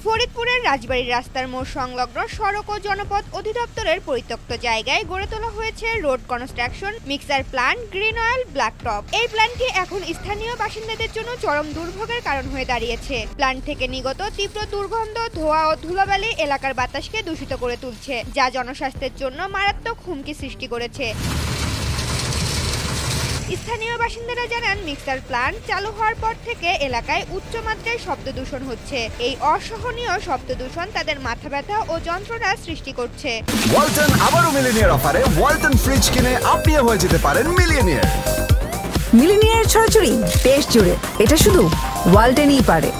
ফরিদপুরের রাজবাড়ী রাস্তার মোড় সংলগ্ন সড়ক ও জনপথ অধিদপ্তরের পরিত্যক্ত জায়গায় গড়ে তোলা হয়েছে road construction mixer plant green oil black top. এই প্ল্যান্টটি এখন স্থানীয় বাসিন্দাদের জন্য চরম দুর্ভোগের কারণ হয়ে দাঁড়িয়েছে। প্ল্যান্ট থেকে নিগত তীব্র দুর্গন্ধ, ধোঁয়া ও ধুলাবালি এলাকার বাতাসকে দূষিত করে তুলছে, যা জনস্বাস্থ্যের জন্য মারাত্মক হুমকি সৃষ্টি করেছে। স্থানীয় বাসিন্দারা জানান, মিক্সার প্ল্যান্ট চালু হওয়ার পর থেকে এলাকায় উচ্চমাত্রায় শব্দ দূষণ হচ্ছে। এই অসহনীয় শব্দ দূষণ তাদের মাথা ব্যথা ও যন্ত্রণা সৃষ্টি করছে। ওয়ালটন আবারও মিলিনিয়ার অফারে ওয়ালটন ফ্রিজ কিনে আপনিও হয়ে যেতে পারেন মিলিয়নিয়ার। মিলিনিয়ার ছড়াছড়ি দেশ জুড়ে, এটা শুধু ওয়ালটনই পারে।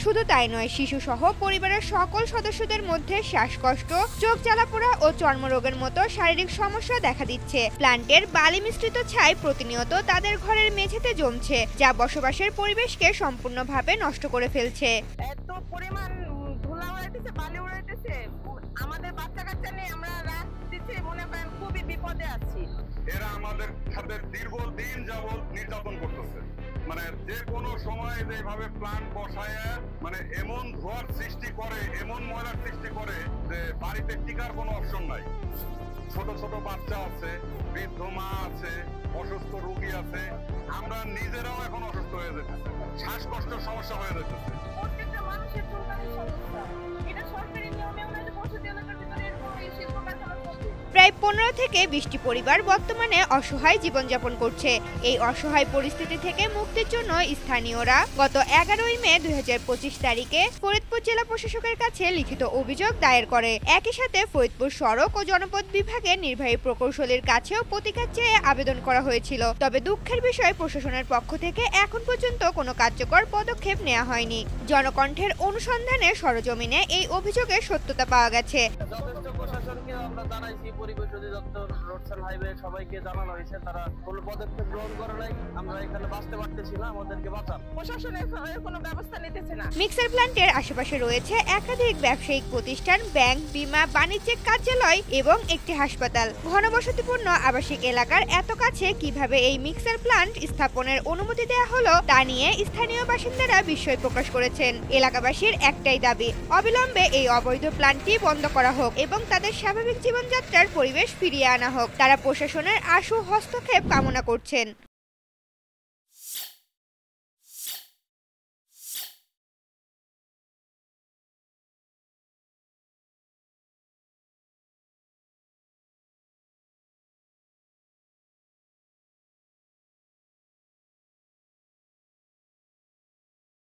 শুধু তাই নয়, শিশু সহ পরিবারের সকল সদস্যদের মধ্যে শ্বাসকষ্ট, চোখ জ্বালাপোড়া ও চর্মরোগের মতো শারীরিক সমস্যা দেখা দিচ্ছে। প্ল্যান্টের বালি মিশ্রিত ছাই প্রতিনিয়ত তাদের ঘরের মেঝেতে জমছে, যা বসবাসের পরিবেশকে সম্পূর্ণভাবে নষ্ট করে ফেলছে। এত পরিমাণ ধুলা উড়াইতেছে, বালি উড়াইতেছে, আমাদের বাচ্চা কাচ্চা নিয়ে আমরা রাত দিতে মনে করেন খুবই বিপদে আছি। এরা আমাদের সাথে দীর্ঘদিন যাবৎ নির্যাতন করতেছে। মানে যে কোনো সময় যেভাবে প্ল্যান বসায় এমন ধোঁয়ার সৃষ্টি করে, এমন ময়লার সৃষ্টি করে যে বাড়িতে টিকার কোনো অপশন নাই। ছোট ছোট বাচ্চা আছে, বৃদ্ধ মা আছে, অসুস্থ রোগী আছে, আমরা নিজেরাও এখন অসুস্থ হয়ে যেতেছে, শ্বাসকষ্টের সমস্যা হয়ে যেতেছে। প্রত্যেকটা মানুষের চুলকানির সমস্যা, এটা সরকারি নিয়মে ওনাদের বসতি এলাকার ভিতরে এরকম এই শিল্প কারখানা চলছে। প্রায় 15 থেকে 20টি পরিবার বর্তমানে অসহায় জীবনযাপন করছে। এই অসহায় পরিস্থিতি থেকে মুক্তির জন্য স্থানীয়রা গত 11 মে 2025 তারিখে ফরিদপুর জেলা প্রশাসকের কাছে লিখিত অভিযোগ দায়ের করে। একই সাথে ফরিদপুর সড়ক ও জনপথ বিভাগের নির্বাহী প্রকৌশলীর কাছেও প্রতিকার চেয়ে আবেদন করা হয়েছিল। তবে দুঃখের বিষয়, প্রশাসনের পক্ষ থেকে এখন পর্যন্ত কোনো কার্যকর পদক্ষেপ নেওয়া হয়নি। জনকণ্ঠের অনুসন্ধানে সরজমিনে এই অভিযোগের সত্যতা পাওয়া গেছে। প্রশাসনকে আমরা জানাইছি, পরিবেশ অধিদপ্তর, রোডসাল হাইওয়ে সবাইকে জানানো হয়েছে, তারা কোনো পদক্ষেপ গ্রহণ করে নাই। আমরা এখানে বাঁচতে পারতেছি না, আমাদেরকে বাঁচান। প্রশাসনের কোনো ব্যবস্থা নিতেছে না। মিক্সার প্ল্যান্টের আশেপাশে রয়েছে একাধিক ব্যবসায়িক প্রতিষ্ঠান, ব্যাংক, বীমা, বাণিজ্যিক কার্যালয় এবং একটি হাসপাতাল। ঘনবসতিপূর্ণ আবাসিক এলাকার এত কাছে কিভাবে এই মিক্সার প্ল্যান্ট স্থাপনের অনুমতি দেওয়া হলো তা নিয়ে স্থানীয় বাসিন্দারা বিস্ময় প্রকাশ করেছেন। এলাকাবাসীর একটাই দাবি, অবিলম্বে এই অবৈধ প্ল্যান্টটি বন্ধ করা হোক এবং তাদের স্বাভাবিক জীবনযাত্রার পরিবেশ ফিরিয়ে আনা হোক। তারা প্রশাসনের আশু হস্তক্ষেপ কামনা করছেন।